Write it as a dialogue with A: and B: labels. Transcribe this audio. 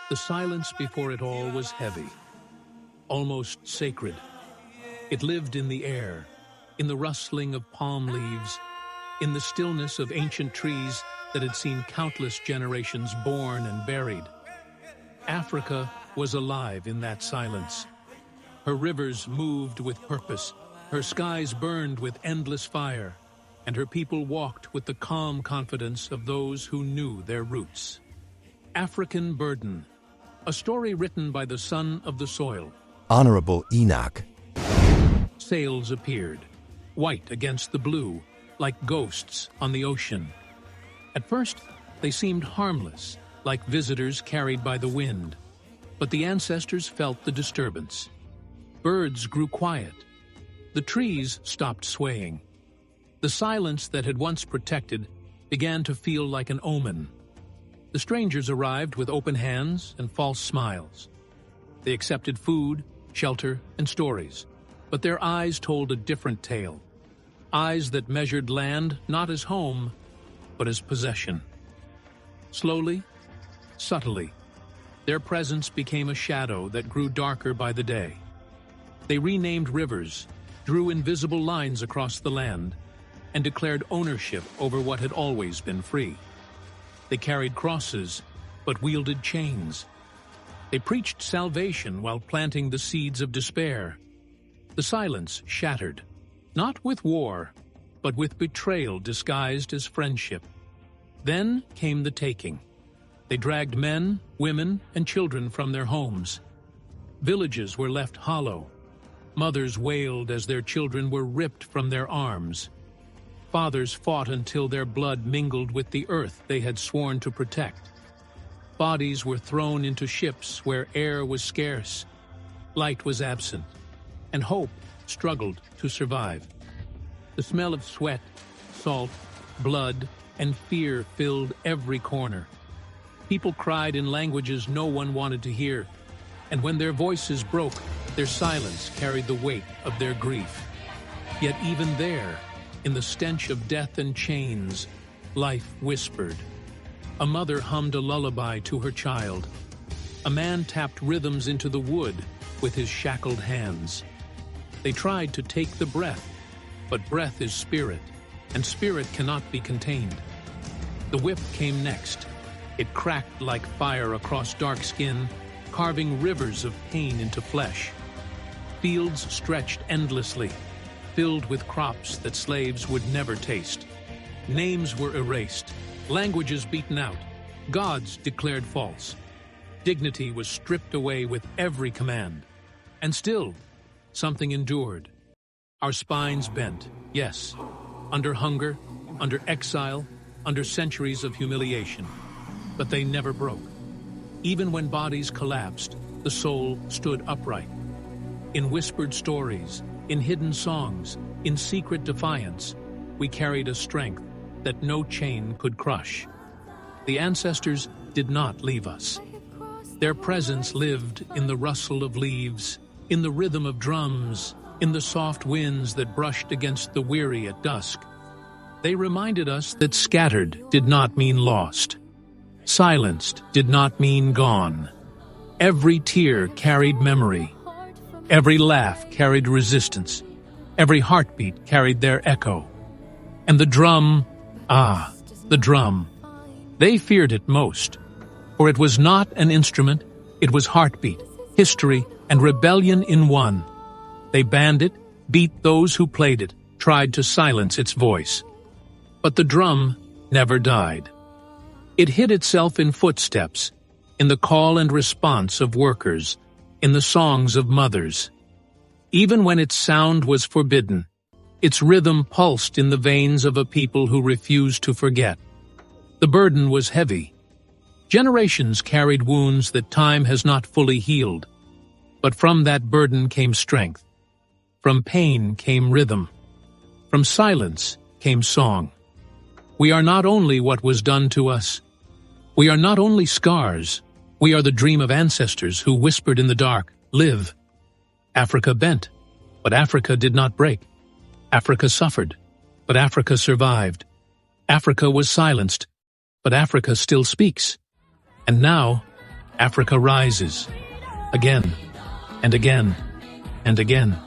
A: The silence before it all was heavy, almost sacred. It lived in the air, in the rustling of palm leaves, in the stillness of ancient trees that had seen countless generations born and buried. Africa was alive in that silence. Her rivers moved with purpose, her skies burned with endless fire, and her people walked with the calm confidence of those who knew their roots. African Burden, a story written by the son of the soil.
B: Honorable Enoch.
A: Sails appeared, white against the blue, like ghosts on the ocean. At first, they seemed harmless, like visitors carried by the wind. But the ancestors felt the disturbance. Birds grew quiet. The trees stopped swaying. The silence that had once protected began to feel like an omen. The strangers arrived with open hands and false smiles. They accepted food, shelter, and stories, but their eyes told a different tale. Eyes that measured land not as home, but as possession. Slowly, subtly, their presence became a shadow that grew darker by the day. They renamed rivers, drew invisible lines across the land, and declared ownership over what had always been free. They carried crosses, but wielded chains. They preached salvation while planting the seeds of despair. The silence shattered, not with war, but with betrayal disguised as friendship. Then came the taking. They dragged men, women, and children from their homes. Villages were left hollow. Mothers wailed as their children were ripped from their arms. Fathers fought until their blood mingled with the earth they had sworn to protect. Bodies were thrown into ships where air was scarce, light was absent, and hope struggled to survive. The smell of sweat, salt, blood, and fear filled every corner. People cried in languages no one wanted to hear, and when their voices broke, their silence carried the weight of their grief. Yet even there, in the stench of death and chains, life whispered. A mother hummed a lullaby to her child. A man tapped rhythms into the wood with his shackled hands. They tried to take the breath, but breath is spirit, and spirit cannot be contained. The whip came next. It cracked like fire across dark skin, carving rivers of pain into flesh. Fields stretched endlessly, filled with crops that slaves would never taste. Names were erased, languages beaten out, gods declared false. Dignity was stripped away with every command. And still, something endured. Our spines bent, yes, under hunger, under exile, under centuries of humiliation. But they never broke. Even when bodies collapsed, the soul stood upright. In whispered stories, in hidden songs, in secret defiance, we carried a strength that no chain could crush. The ancestors did not leave us. Their presence lived in the rustle of leaves, in the rhythm of drums, in the soft winds that brushed against the weary at dusk. They reminded us that scattered did not mean lost. Silenced did not mean gone. Every tear carried memory. Every laugh carried resistance. Every heartbeat carried their echo. And the drum, the drum. They feared it most, for it was not an instrument, it was heartbeat, history, and rebellion in one. They banned it, beat those who played it, tried to silence its voice. But the drum never died. It hid itself in footsteps, in the call and response of workers, in the songs of mothers. Even when its sound was forbidden, its rhythm pulsed in the veins of a people who refused to forget. The burden was heavy. Generations carried wounds that time has not fully healed. But from that burden came strength. From pain came rhythm. From silence came song. We are not only what was done to us. We are not only scars. We are the dream of ancestors who whispered in the dark, "Live." Africa bent, but Africa did not break. Africa suffered, but Africa survived. Africa was silenced, but Africa still speaks. And now, Africa rises, again, and again, and again.